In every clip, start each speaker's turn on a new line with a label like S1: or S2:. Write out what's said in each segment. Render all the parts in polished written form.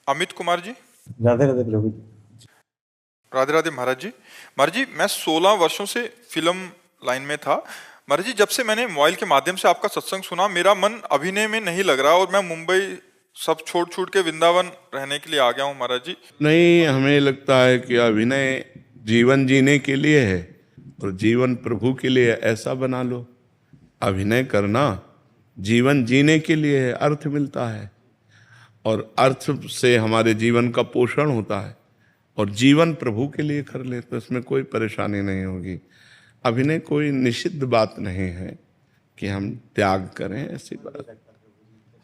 S1: अमित कुमार जी।
S2: राधे राधे प्रभु जी।
S1: राधे राधे महाराज जी। महाराज जी, मैं 16 वर्षों से फिल्म लाइन में था। महाराज जी, जब से मैंने मोबाइल के माध्यम से आपका सत्संग सुना, मेरा मन अभिनय में नहीं लग रहा और मैं मुंबई सब छोड़ छूट के वृंदावन रहने के लिए आ गया हूँ महाराज जी।
S3: नहीं, हमें लगता है कि अभिनय जीवन जीने के लिए है और जीवन प्रभु के लिए, ऐसा बना लो। अभिनय करना जीवन जीने के लिए है, अर्थ मिलता है और अर्थ से हमारे जीवन का पोषण होता है और जीवन प्रभु के लिए कर ले तो इसमें कोई परेशानी नहीं होगी। अभिनय कोई निषिद्ध बात नहीं है कि हम त्याग करें, ऐसी बात।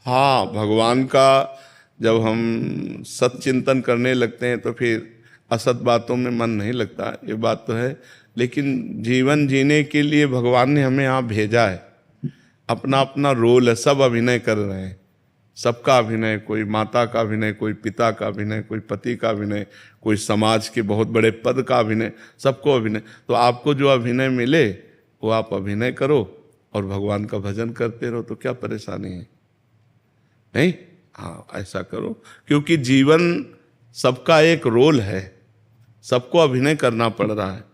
S3: हाँ, भगवान का जब हम सत्चिंतन करने लगते हैं तो फिर असत बातों में मन नहीं लगता, ये बात तो है। लेकिन जीवन जीने के लिए भगवान ने हमें यहाँ भेजा है, अपना अपना रोल है, सब अभिनय कर रहे हैं, सबका अभिनय, कोई माता का अभिनय, कोई पिता का अभिनय, कोई पति का अभिनय, कोई समाज के बहुत बड़े पद का अभिनय, सबको अभिनय। तो आपको जो अभिनय मिले वो आप अभिनय करो और भगवान का भजन करते रहो, तो क्या परेशानी है? नहीं, हाँ ऐसा करो, क्योंकि जीवन सबका एक रोल है, सबको अभिनय करना पड़ रहा है।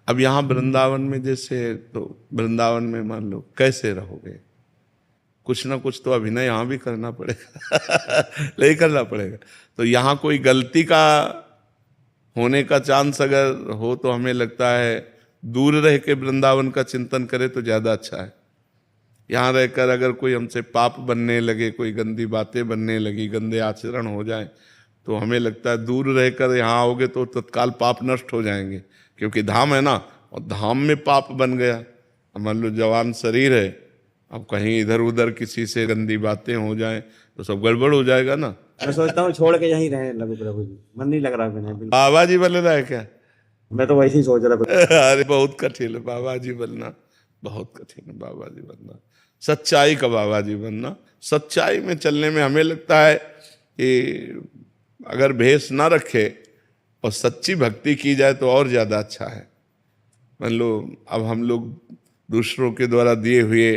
S3: अब यहाँ वृंदावन में जैसे, तो वृंदावन में मान लो कैसे रहोगे, कुछ ना कुछ तो अभिनय यहाँ भी करना पड़ेगा नहीं करना पड़ेगा। तो यहाँ कोई गलती का होने का चांस अगर हो तो हमें लगता है दूर रह के वृंदावन का चिंतन करे तो ज़्यादा अच्छा है। यहाँ रहकर अगर कोई हमसे पाप बनने लगे, कोई गंदी बातें बनने लगी, गंदे आचरण हो जाए, तो हमें लगता है दूर रहकर यहाँ आओगे तो तत्काल पाप नष्ट हो जाएंगे, क्योंकि धाम है ना, और धाम में पाप बन गया। मान लो जवान शरीर है, अब कहीं इधर उधर किसी से गंदी बातें हो जाएं तो सब गड़बड़ हो जाएगा ना।
S2: मैं सोचता हूँ छोड़ के यहीं रहे लगो प्रभु जी, मन नहीं लग रहा बिना बिल्कुल।
S3: बाबा जी बन रहा है क्या?
S2: मैं तो वैसे ही सोच रहा था।
S3: अरे बहुत कठिन है बाबा जी बनना, बहुत कठिन है बाबा जी बनना, सच्चाई का बाबा जी बनना। सच्चाई में चलने में हमें लगता है कि अगर भेष ना रखे और सच्ची भक्ति की जाए तो और ज़्यादा अच्छा है। मान लो अब हम लोग दूसरों के द्वारा दिए हुए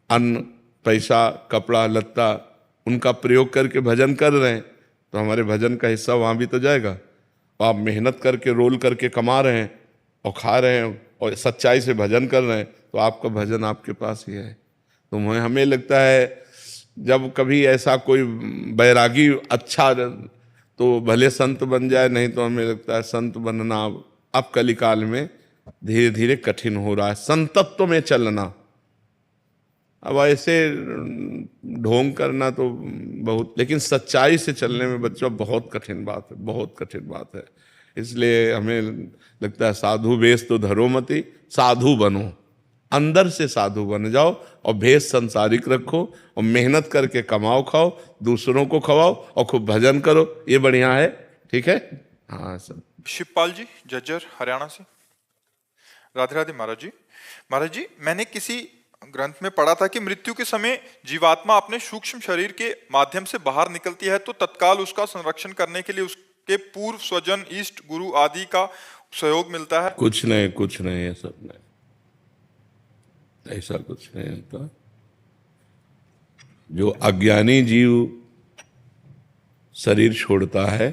S3: अन्न, पैसा, कपड़ा लत्ता, उनका प्रयोग करके भजन कर रहे हैं, तो हमारे भजन का हिस्सा वहाँ भी तो जाएगा। और आप मेहनत करके रोल करके कमा रहे हैं और खा रहे हैं और सच्चाई से भजन कर रहे हैं, तो आपका भजन आपके पास ही है। तो हमें लगता है जब कभी ऐसा कोई बैरागी अच्छा तो भले संत बन जाए, नहीं तो हमें लगता है संत बनना अब कलिकाल में धीरे धीरे कठिन हो रहा है, संतत्व में चलना। अब ऐसे ढोंग करना तो बहुत, लेकिन सच्चाई से चलने में बच्चों बहुत कठिन बात है, बहुत कठिन बात है। इसलिए हमें लगता है साधु वेश तो धरो मति, साधु बनो, अंदर से साधु बन जाओ और भेष संसारिक रखो और मेहनत करके कमाओ खाओ, दूसरों को खवाओ और खूब भजन करो, ये बढ़िया है। ठीक है, हाँ सर।
S1: शिवपाल जी, जज्जर, हरियाणा से। राधे राधे महाराज जी। महाराज जी, मैंने किसी ग्रंथ में पढ़ा था कि मृत्यु के समय जीवात्मा अपने सूक्ष्म शरीर के माध्यम से बाहर निकलती है तो तत्काल उसका संरक्षण करने के लिए उसके पूर्व स्वजन, इष्ट, गुरु आदि का सहयोग मिलता है।
S3: कुछ नहीं, कुछ नहीं, ये सब नहीं, ऐसा कुछ नहीं होता। जो अज्ञानी जीव शरीर छोड़ता है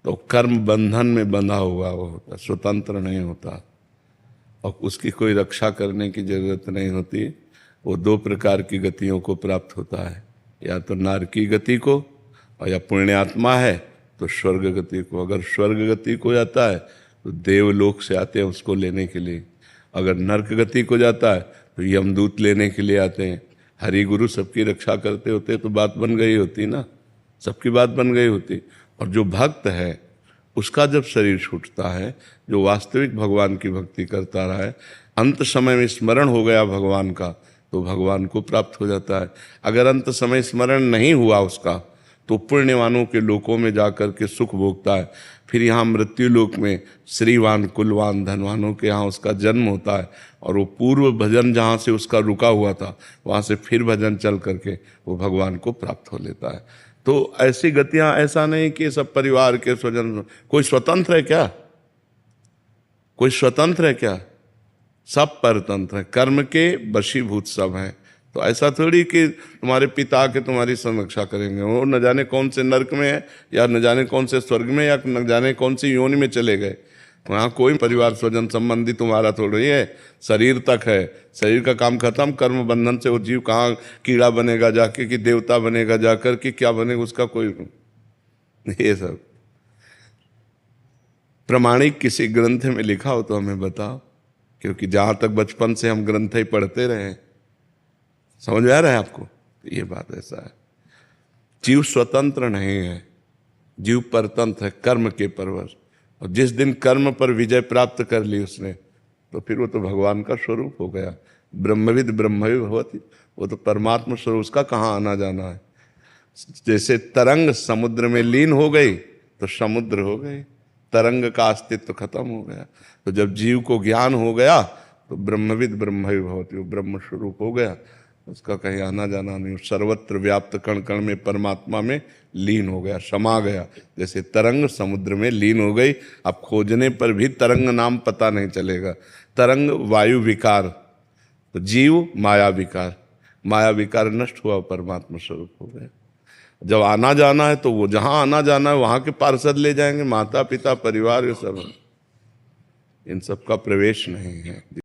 S3: तो कर्म बंधन में बंधा हुआ वो होता, स्वतंत्र नहीं होता और उसकी कोई रक्षा करने की जरूरत नहीं होती। वो दो प्रकार की गतियों को प्राप्त होता है, या तो नारकी गति को, और या पुण्यात्मा है तो स्वर्ग गति को। अगर स्वर्ग गति को जाता है तो देवलोक से आते हैं उसको लेने के लिए, अगर नरक गति को जाता है तो यमदूत लेने के लिए आते हैं। हरि गुरु सबकी रक्षा करते होते तो बात बन गई होती ना, सबकी बात बन गई होती। और जो भक्त है उसका जब शरीर छूटता है, जो वास्तविक भगवान की भक्ति करता रहा है, अंत समय में स्मरण हो गया भगवान का, तो भगवान को प्राप्त हो जाता है। अगर अंत समय स्मरण नहीं हुआ उसका तो पुण्यवानों के लोकों में जाकर के सुख भोगता है। फिर यहाँ मृत्यु लोक में श्रीवान, कुलवान, धनवानों के यहाँ उसका जन्म होता है और वो पूर्व भजन जहाँ से उसका रुका हुआ था वहाँ से फिर भजन चल करके वो भगवान को प्राप्त हो लेता है। तो ऐसी गतियाँ, ऐसा नहीं कि सब परिवार के स्वजन, कोई स्वतंत्र है क्या? कोई स्वतंत्र है क्या? सब परतंत्र है, कर्म के वशीभूत सब हैं। तो ऐसा थोड़ी कि तुम्हारे पिता आके तुम्हारी समीक्षा करेंगे, वो न जाने कौन से नरक में है या न जाने कौन से स्वर्ग में या न जाने कौन सी योनि में चले गए। वहाँ कोई परिवार स्वजन संबंधी तुम्हारा थोड़ी है, शरीर तक है, शरीर का काम खत्म, कर्म बंधन से वो जीव कहाँ कीड़ा बनेगा जाके कि देवता बनेगा जाकर कि क्या बनेगा, उसका कोई ये सब प्रमाणिक किसी ग्रंथ में लिखा हो तो हमें बताओ, क्योंकि जहाँ तक बचपन से हम ग्रंथ ही पढ़ते रहे, समझ में आ रहा है आपको? ये बात ऐसा है, जीव स्वतंत्र नहीं है, जीव परतंत्र है, कर्म के परवर। और जिस दिन कर्म पर विजय प्राप्त कर ली उसने, तो फिर वो तो भगवान का स्वरूप हो गया। ब्रह्मविद ब्रह्मविद भवति, वो तो परमात्मा स्वरूप, उसका कहाँ आना जाना है। जैसे तरंग समुद्र में लीन हो गई तो समुद्र हो गई, तरंग का अस्तित्व खत्म हो गया। तो जब जीव को ज्ञान हो गया तो ब्रह्मविद ब्रह्मविद भवति, वो ब्रह्म स्वरूप हो गया, उसका कहीं आना जाना नहीं, सर्वत्र व्याप्त कण कण में परमात्मा में लीन हो गया, समा गया। जैसे तरंग समुद्र में लीन हो गई, अब खोजने पर भी तरंग नाम पता नहीं चलेगा। तरंग वायु विकार, तो जीव माया विकार, माया विकार नष्ट हुआ, परमात्मा स्वरूप हो गया। जब आना जाना है तो वो जहाँ आना जाना है वहाँ के पार्षद ले जाएंगे, माता पिता परिवार ये सब, इन सब का प्रवेश नहीं है।